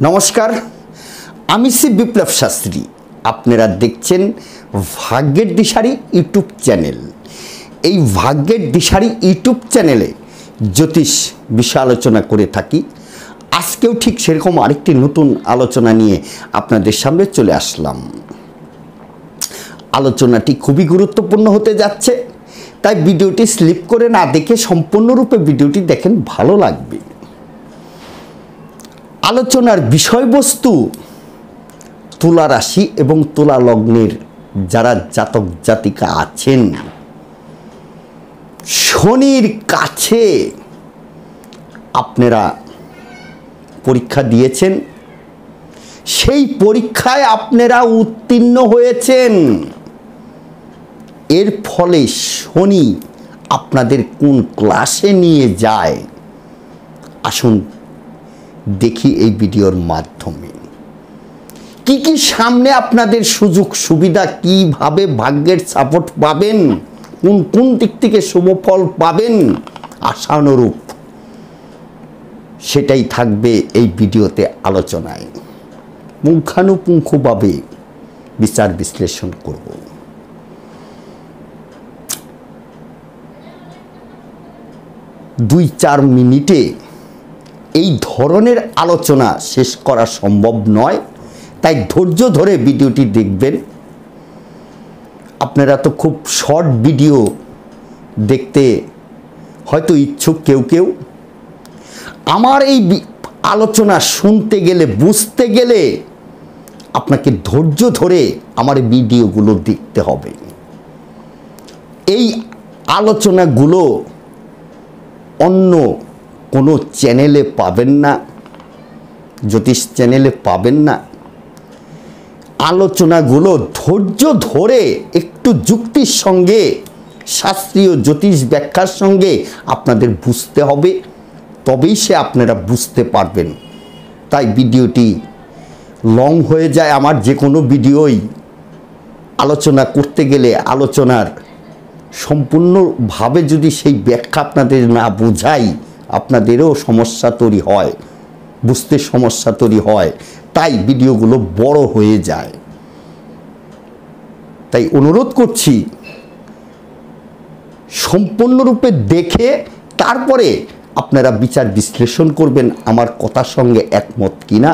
নমস্কার, আমি শ্রী বিপ্লব শাস্ত্রী। আপনারা দেখছেন ভাগ্যের দিশারি ইউটিউব চ্যানেল। এই ভাগ্যের দিশারি ইউটিউব চ্যানেলে জ্যোতিষ বিষয় আলোচনা করে থাকি। আজকেও ঠিক সেরকম আরেকটি নতুন আলোচনা নিয়ে আপনাদের সামনে চলে আসলাম। আলোচনাটি খুবই গুরুত্বপূর্ণ হতে যাচ্ছে, তাই ভিডিওটি স্লিপ করে না দেখে সম্পূর্ণরূপে ভিডিওটি দেখেন, ভালো লাগবে। আলোচনার বিষয়বস্তু তুলা রাশি এবং তুলা লগ্নের যারা জাতক জাতিকা আছেন, শনির কাছে আপনারা পরীক্ষা দিয়েছেন, সেই পরীক্ষায় আপনারা উত্তীর্ণ হয়েছেন। এর ফলে শনি আপনাদের কোন ক্লাসে নিয়ে যায়, আসুন দেখি এই ভিডিওর মাধ্যমে। কি কি সামনে আপনাদের সুযোগ সুবিধা, কিভাবে ভাগ্যের সাপোর্ট পাবেন, কোন কোন দিক থেকে শুভফল পাবেন আশানুরূপ, সেটাই থাকবে এই ভিডিওতে আলোচনায়। পুঙ্খানুপুঙ্খভাবে বিচার বিশ্লেষণ করব। দুই চার মিনিটে এই ধরনের আলোচনা শেষ করা সম্ভব নয়, তাই ধৈর্য ধরে ভিডিওটি দেখবেন। আপনারা তো খুব শর্ট ভিডিও দেখতে হয়তো ইচ্ছুক কেউ কেউ। আমার এই আলোচনা শুনতে গেলে, বুঝতে গেলে আপনাকে ধৈর্য ধরে আমার ভিডিওগুলো দেখতে হবে। এই আলোচনাগুলো অন্য কোনো চ্যানেলে পাবেন না, জ্যোতিষ চ্যানেলে পাবেন না। আলোচনাগুলো ধৈর্য ধরে একটু যুক্তির সঙ্গে, শাস্ত্রীয় জ্যোতিষ ব্যাখ্যার সঙ্গে আপনাদের বুঝতে হবে, তবেই সে আপনারা বুঝতে পারবেন। তাই ভিডিওটি লং হয়ে যায়। আমার যে কোনো ভিডিওই আলোচনা করতে গেলে আলোচনার সম্পূর্ণভাবে যদি সেই ব্যাখ্যা আপনাদের না বোঝাই, আপনাদেরও সমস্যা তৈরি হয়, বুঝতে সমস্যা তৈরি হয়, তাই ভিডিওগুলো বড় হয়ে যায়। তাই অনুরোধ করছি, সম্পূর্ণরূপে দেখে তারপরে আপনারা বিচার বিশ্লেষণ করবেন আমার কথার সঙ্গে একমত কিনা,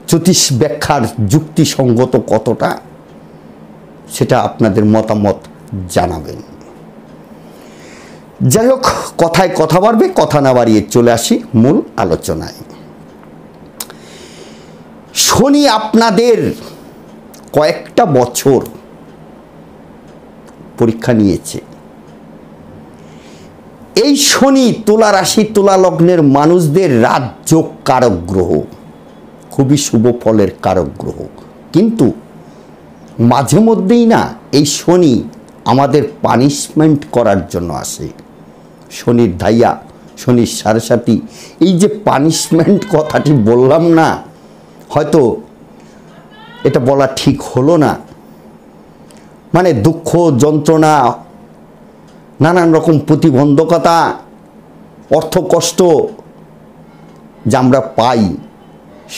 জ্যোতিষ ব্যাখ্যার যুক্তিসঙ্গত কতটা, সেটা আপনাদের মতামত জানাবেন। যাই হোক, কথায় কথা বাড়বে, কথা না বাড়িয়ে চলে আসি মূল আলোচনায়। শনি আপনাদের কয়েকটা বছর পরীক্ষা নিয়েছে। এই শনি তুলা রাশি তুলা লগ্নের মানুষদের রাজযোগ কারক গ্রহ, খুবই শুভ ফলের কারক গ্রহ। কিন্তু মাঝে মধ্যেই না এই শনি আমাদের পানিশমেন্ট করার জন্য আসে। শনির ধাইয়া, শনির সাড়ে, এই যে পানিশমেন্ট কথাটি বললাম না, হয়তো এটা বলা ঠিক হলো না। মানে দুঃখ, যন্ত্রণা, নানান রকম প্রতিবন্ধকতা, অর্থকষ্ট যা আমরা পাই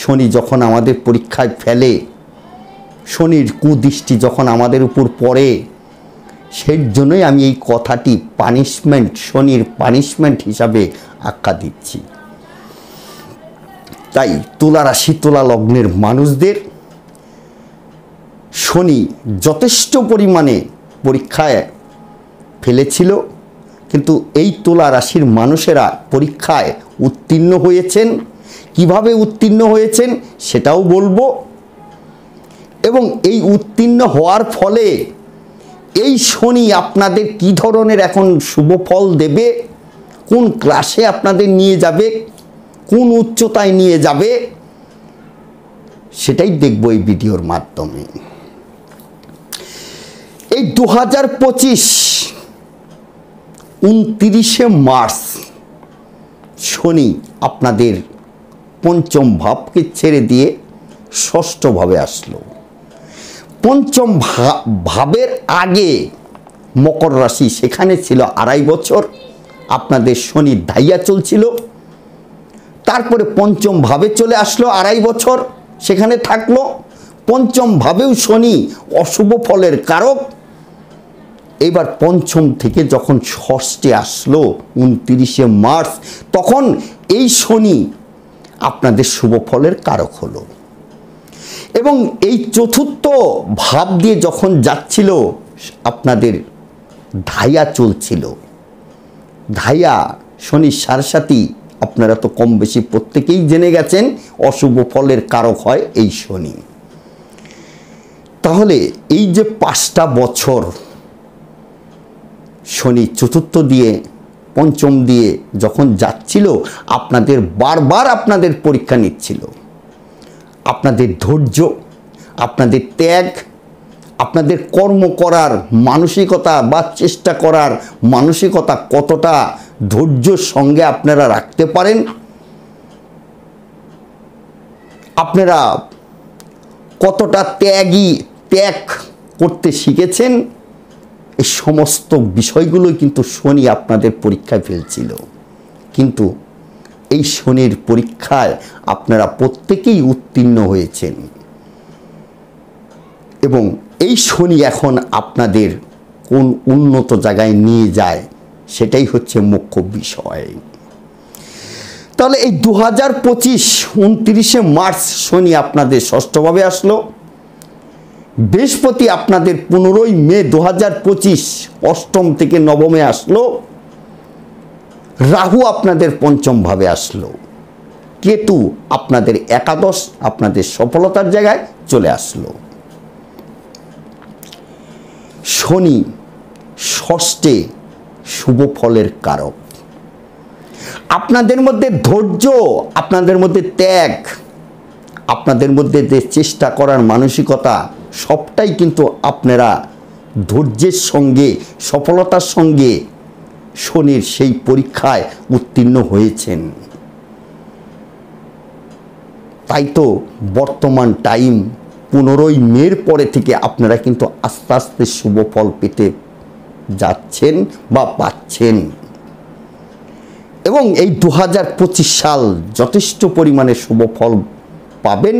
শনি যখন আমাদের পরীক্ষায় ফেলে, শনির কুদৃষ্টি যখন আমাদের উপর পড়ে, সেই জন্যই আমি এই কথাটি পানিশমেন্ট, শনির পানিশমেন্ট হিসাবে আখ্যা দিচ্ছি। তাই তুলা রাশি তুলা লগ্নের মানুষদের শনি যথেষ্ট পরিমাণে পরীক্ষায় ফেলেছিল, কিন্তু এই তুলা রাশির মানুষেরা পরীক্ষায় উত্তীর্ণ হয়েছেন। কিভাবে উত্তীর্ণ হয়েছেন সেটাও বলবো, এবং এই উত্তীর্ণ হওয়ার ফলে এই শনি আপনাদের কি ধরনের এখন শুভ ফল দেবে, কোন ক্লাসে আপনাদের নিয়ে যাবে, কোন উচ্চতায় নিয়ে যাবে, সেটাই দেখব এই ভিডিওর মাধ্যমে। এই 2025 29শে মার্চ শনি আপনাদের পঞ্চম ভাবকে ছেড়ে দিয়ে ষষ্ঠ ভাবে আসলো। পঞ্চম ভাবের আগে মকর রাশি, সেখানে ছিল 2.5 বছর আপনাদের শনি ধাইয়া চলছিল। তারপরে পঞ্চম ভাবে চলে আসলো, 2.5 বছর সেখানে থাকলো। পঞ্চম ভাবেও শনি অশুভ ফলের কারক। এবার পঞ্চম থেকে যখন ষষ্ঠে আসলো 29শে মার্চ, তখন এই শনি আপনাদের শুভ ফলের কারক হলো। এবং এই চতুর্থ ভাব দিয়ে যখন যাচ্ছিল, আপনাদের ধাইয়া চলছিল। ধাইয়া শনির সারসাথী, আপনারা তো কম বেশি প্রত্যেকেই জেনে গেছেন অশুভ ফলের কারক হয় এই শনি। তাহলে এই যে 5টা বছর শনি চতুর্থ দিয়ে পঞ্চম দিয়ে যখন যাচ্ছিল, আপনাদের বারবার আপনাদের পরীক্ষা নিচ্ছিল। আপনাদের ধৈর্য, আপনাদের ত্যাগ, আপনাদের কর্ম করার মানসিকতা বা চেষ্টা করার মানসিকতা কতটা ধৈর্যের সঙ্গে আপনারা রাখতে পারেন, আপনারা কতটা ত্যাগ করতে শিখেছেন, এই সমস্ত বিষয়গুলোই কিন্তু শনি আপনাদের পরীক্ষায় ফেলছিল। কিন্তু এই শনির পরীক্ষায় আপনারা প্রত্যেকেই উত্তীর্ণ হয়েছেন। এবং এই শনি এখন আপনাদের কোন উন্নত জায়গায় নিয়ে যায়, সেটাই হচ্ছে মুখ্য বিষয়। তাহলে এই 2025 29শে মার্চ শনি আপনাদের ষষ্ঠভাবে আসলো। বৃহস্পতি আপনাদের 15ই মে 2025 অষ্টম থেকে নবমে আসলো। রাহু আপনাদের পঞ্চম ভাবে আসলো। কেতু আপনাদের একাদশ, আপনাদের সফলতার জায়গায় চলে আসলো। শনি ষষ্ঠে শুভ ফলের কারক। আপনাদের মধ্যে ধৈর্য, আপনাদের মধ্যে ত্যাগ, আপনাদের মধ্যে যে চেষ্টা করার মানসিকতা, সবটাই কিন্তু আপনারা ধৈর্যের সঙ্গে সফলতার সঙ্গে শনির সেই পরীক্ষায় উত্তীর্ণ হয়েছেন। তাই তো বর্তমান টাইম 15ই মের পরে থেকে আপনারা কিন্তু আস্তে আস্তে শুভ ফল পেতে যাচ্ছেন বা পাচ্ছেন। এবং এই 2025 সাল যথেষ্ট পরিমাণে শুভ ফল পাবেন।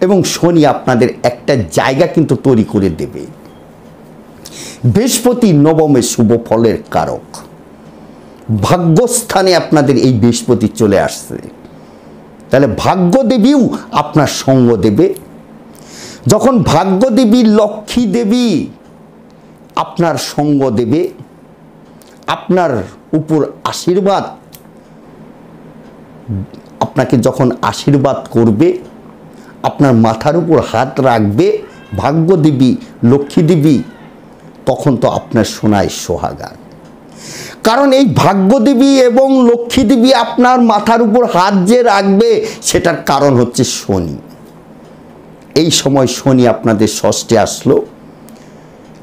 এবং শনি আপনাদের একটা জায়গা কিন্তু তৈরি করে দেবে। বৃহস্পতি নবমে শুভ ফলের কারক। ভাগ্যস্থানে আপনাদের এই বৃহস্পতি চলে আসছে। তাহলে ভাগ্যদেবীও আপনার সঙ্গ দেবে। যখন ভাগ্যদেবী লক্ষ্মী দেবী আপনার সঙ্গ দেবে, আপনার উপর আশীর্বাদ, আপনাকে যখন আশীর্বাদ করবে, আপনার মাথার উপর হাত রাখবে ভাগ্যদেবী লক্ষ্মী দেবী, তখন তো আপনার সোনায় সোহাগা। কারণ এই ভাগ্যদেবী এবং লক্ষ্মী দেবী আপনার মাথার উপর হাত যে রাখবে, সেটার কারণ হচ্ছে শনি। এই সময় শনি আপনাদের ষষ্ঠে আসলো।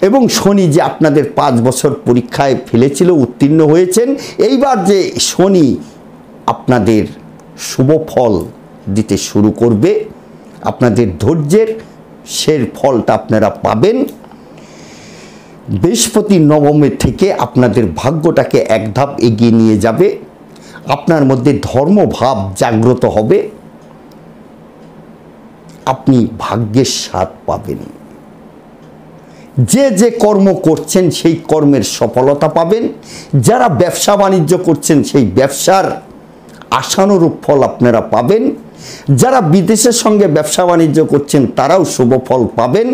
এবং শনি যে আপনাদের 5 বছর পরীক্ষায় ফেলেছিল, উত্তীর্ণ হয়েছেন। এইবার যে শনি আপনাদের শুভ ফল দিতে শুরু করবে, আপনাদের ধৈর্যের সেই ফলটা আপনারা পাবেন। বৃহস্পতি নবমের থেকে আপনাদের ভাগ্যটাকে এক ধাপ এগিয়ে নিয়ে যাবে। আপনার মধ্যে ধর্মভাব জাগ্রত হবে। আপনি ভাগ্যের স্বাদ পাবেন। যে যে কর্ম করছেন সেই কর্মের সফলতা পাবেন। যারা ব্যবসা বাণিজ্য করছেন সেই ব্যবসার আশানুরূপ ফল আপনারা পাবেন। যারা বিদেশের সঙ্গে ব্যবসা বাণিজ্য করছেন তারাও শুভ ফল পাবেন।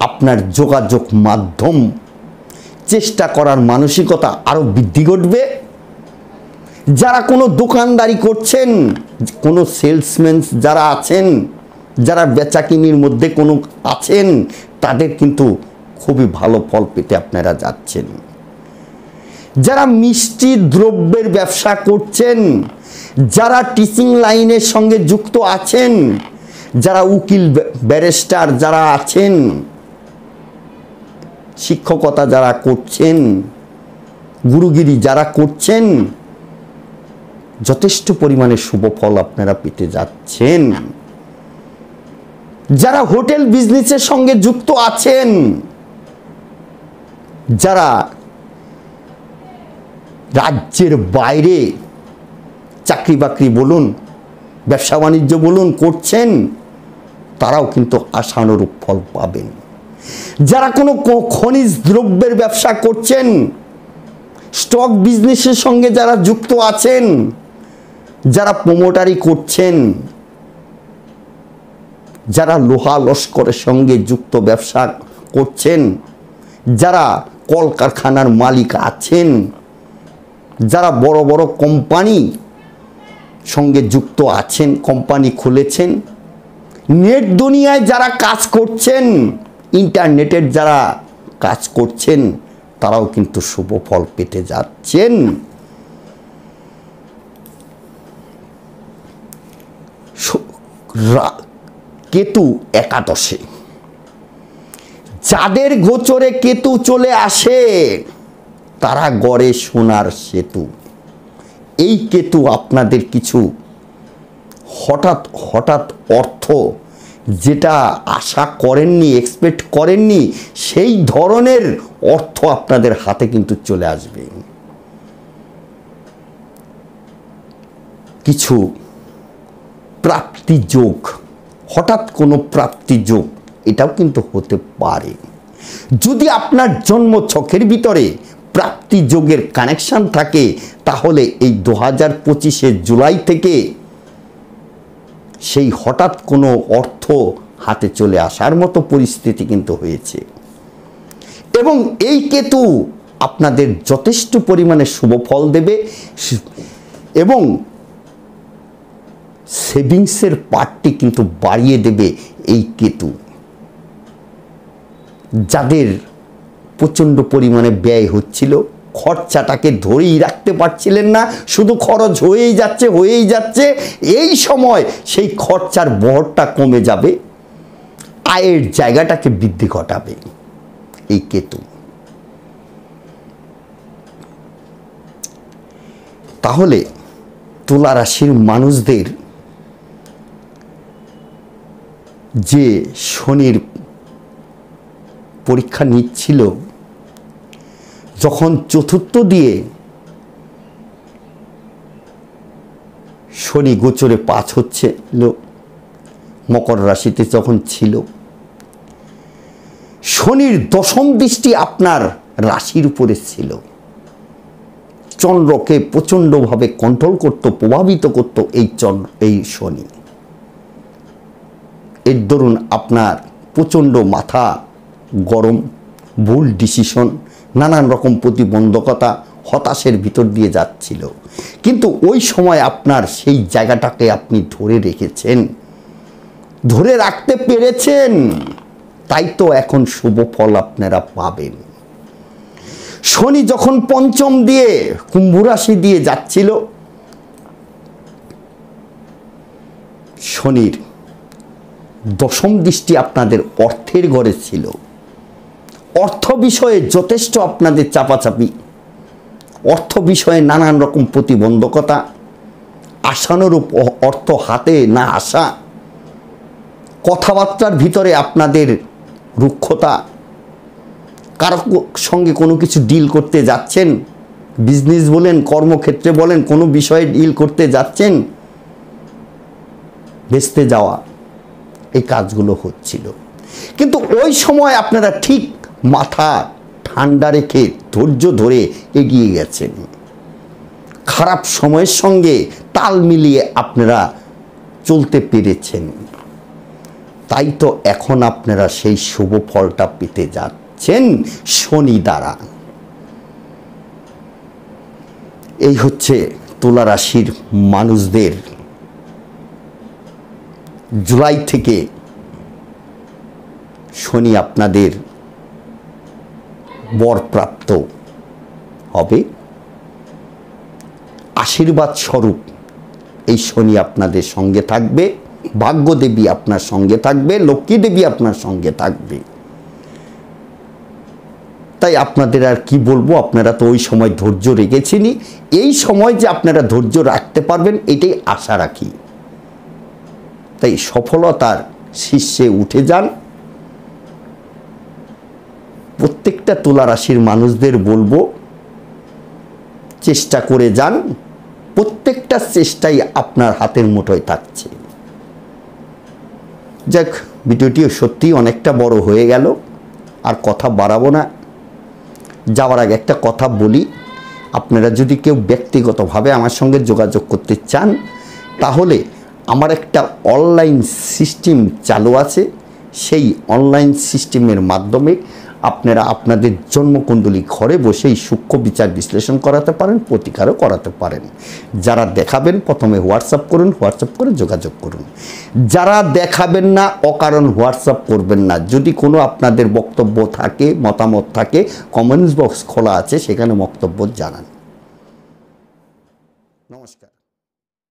আপনার যোগাযোগ মাধ্যম, চেষ্টা করার মানসিকতা আরও বৃদ্ধি ঘটবে। যারা কোনো দোকানদারি করছেন, কোনো সেলসম্যান যারা আছেন, যারা বেচাকিনির মধ্যে কোনো আছেন, তাদের কিন্তু খুবই ভালো ফল পেতে আপনারা যাচ্ছেন। যারা মিষ্টি দ্রব্যের ব্যবসা করছেন, যারা টিচিং লাইনের সঙ্গে যুক্ত আছেন, যারা উকিল ব্যারিস্টার যারা আছেন, শিক্ষকতা যারা করছেন, গুরুগিরি যারা করছেন, যথেষ্ট পরিমাণে শুভ ফল আপনারা পেতে যাচ্ছেন। যারা হোটেল বিজনেসের সঙ্গে যুক্ত আছেন, যারা রাজ্যের বাইরে চাকরি বাকরি বলুন, ব্যবসা বাণিজ্য বলুন করছেন, তারাও কিন্তু আশানুরূপ ফল পাবেন। যারা কোনো খনিজ দ্রব্যের ব্যবসা করছেন, স্টক বিজনেসের সঙ্গে যারা যুক্ত আছেন, যারা প্রমোটারি করছেন, যারা লোহা লস্করের সঙ্গে যুক্ত ব্যবসা করছেন, যারা কলকারখানার মালিক আছেন, যারা বড় বড় কোম্পানি সঙ্গে যুক্ত আছেন, কোম্পানি খুলেছেন, নেট দুনিয়ায় যারা কাজ করছেন, ইন্টারনেটের যারা কাজ করছেন, তারাও কিন্তু শুভ ফল পেতে যাচ্ছেন। কেতু একাদশে, যাদের গোচরে কেতু চলে আসে তারা গড়ে সোনার সেতু। এই কেতু আপনাদের কিছু হঠাৎ হঠাৎ অর্থ, যেটা আশা করেননি, এক্সপেক্ট করেননি, সেই ধরনের অর্থ আপনাদের হাতে কিন্তু চলে আসবে। কিছু প্রাপ্তি যোগ, হঠাৎ কোনো প্রাপ্তি যোগ, এটাও কিন্তু হতে পারে। যদি আপনার জন্ম ছকের ভিতরে প্রাপ্তি যোগের কানেকশন থাকে, তাহলে এই 2025 জুলাই থেকে সেই হঠাৎ কোনো অর্থ হাতে চলে আসার মতো পরিস্থিতি কিন্তু হয়েছে। এবং এই কেতু আপনাদের যথেষ্ট পরিমাণে শুভ ফল দেবে এবং সেভিংসের পার্টটি কিন্তু বাড়িয়ে দেবে এই কেতু। যাদের প্রচণ্ড পরিমাণে ব্যয় হচ্ছিল, খরচাটাকে ধরেই রাখতে পারছিলেন না, শুধু খরচ হয়েই যাচ্ছে, এই সময় সেই খরচার বহরটা কমে যাবে, আয়ের জায়গাটাকে বৃদ্ধি ঘটাবে এই কেতু। তাহলে তুলা রাশির মানুষদের যে শনির পরীক্ষা নিচ্ছিল, যখন চতুর্থ দিয়ে শনি গোচরে 5 হচ্ছিল, মকর রাশিতে যখন ছিল, শনির দশম দৃষ্টি আপনার রাশির উপরে ছিল, চন্দ্রকে প্রচণ্ডভাবে কন্ট্রোল করত, প্রভাবিত করত এই শনি। এর দরুন আপনার প্রচণ্ড মাথা গরম, ভুল ডিসিশন, নানান রকম প্রতিবন্ধকতা, হতাশের ভিতর দিয়ে যাচ্ছিল। কিন্তু ওই সময় আপনার সেই জায়গাটাকে আপনি ধরে রেখেছেন, ধরে রাখতে পেরেছেন, তাই তো এখন শুভ ফল আপনারা পাবেন। শনি যখন পঞ্চম দিয়ে কুম্ভ রাশি দিয়ে যাচ্ছিল, শনির দশম দৃষ্টি আপনাদের অর্থের ঘরে ছিল। অর্থ বিষয়ে যথেষ্ট আপনাদের চাপাচাপি, অর্থ বিষয়ে নানান রকম প্রতিবন্ধকতা, আশানুরূপ অর্থ হাতে না আসা, কথাবার্তার ভিতরে আপনাদের রুক্ষতা, কারো সঙ্গে কোনো কিছু ডিল করতে যাচ্ছেন, বিজনেস বলেন, কর্মক্ষেত্রে বলেন, কোনো বিষয়ে ডিল করতে যাচ্ছেন, ভেস্তে যাওয়া, এই কাজগুলো হচ্ছিল। কিন্তু ওই সময় আপনারা ঠিক মাথা ঠান্ডা রেখে ধৈর্য ধরে এগিয়ে গেছেন। খারাপ সময়ের সঙ্গে তাল মিলিয়ে আপনারা চলতে পেরেছেন, তাই তো এখন আপনারা সেই শুভ ফলটা পেতে যাচ্ছেন শনি দ্বারা। এই হচ্ছে তুলা রাশির মানুষদের জুলাই থেকে শনি আপনাদের বরপ্রাপ্ত হবে। আশীর্বাদ স্বরূপ এই শনি আপনাদের সঙ্গে থাকবে, ভাগ্যদেবী আপনার সঙ্গে থাকবে, লক্ষ্মী দেবী আপনার সঙ্গে থাকবে। তাই আপনাদের আর কি বলবো, আপনারা তো ওই সময় ধৈর্য রেখেছেনই, এই সময় যে আপনারা ধৈর্য রাখতে পারবেন এটাই আশা রাখি। তাই সফলতার শীর্ষে উঠে যান। প্রত্যেকটা তুলা রাশির মানুষদের বলবো, চেষ্টা করে যান, প্রত্যেকটা চেষ্টাই আপনার হাতের মুঠোয় থাকছে। যাক, ভিডিওটিও সত্যিই অনেকটা বড় হয়ে গেল, আর কথা বাড়াবো না। যাওয়ার আগে একটা কথা বলি, আপনারা যদি কেউ ব্যক্তিগতভাবে আমার সঙ্গে যোগাযোগ করতে চান, তাহলে আমার একটা অনলাইন সিস্টেম চালু আছে। সেই অনলাইন সিস্টেমের মাধ্যমে আপনারা আপনাদের জন্মকুণ্ডলী ঘরে বসেই সূক্ষ্ম বিচার বিশ্লেষণ করাতে পারেন, প্রতিকারও করাতে পারেন। যারা দেখাবেন প্রথমে হোয়াটসঅ্যাপ করুন, হোয়াটসঅ্যাপ করে যোগাযোগ করুন। যারা দেখাবেন না অকারণ হোয়াটসঅ্যাপ করবেন না। যদি কোনো আপনাদের বক্তব্য থাকে, মতামত থাকে, কমেন্টস বক্স খোলা আছে, সেখানে বক্তব্য জানান।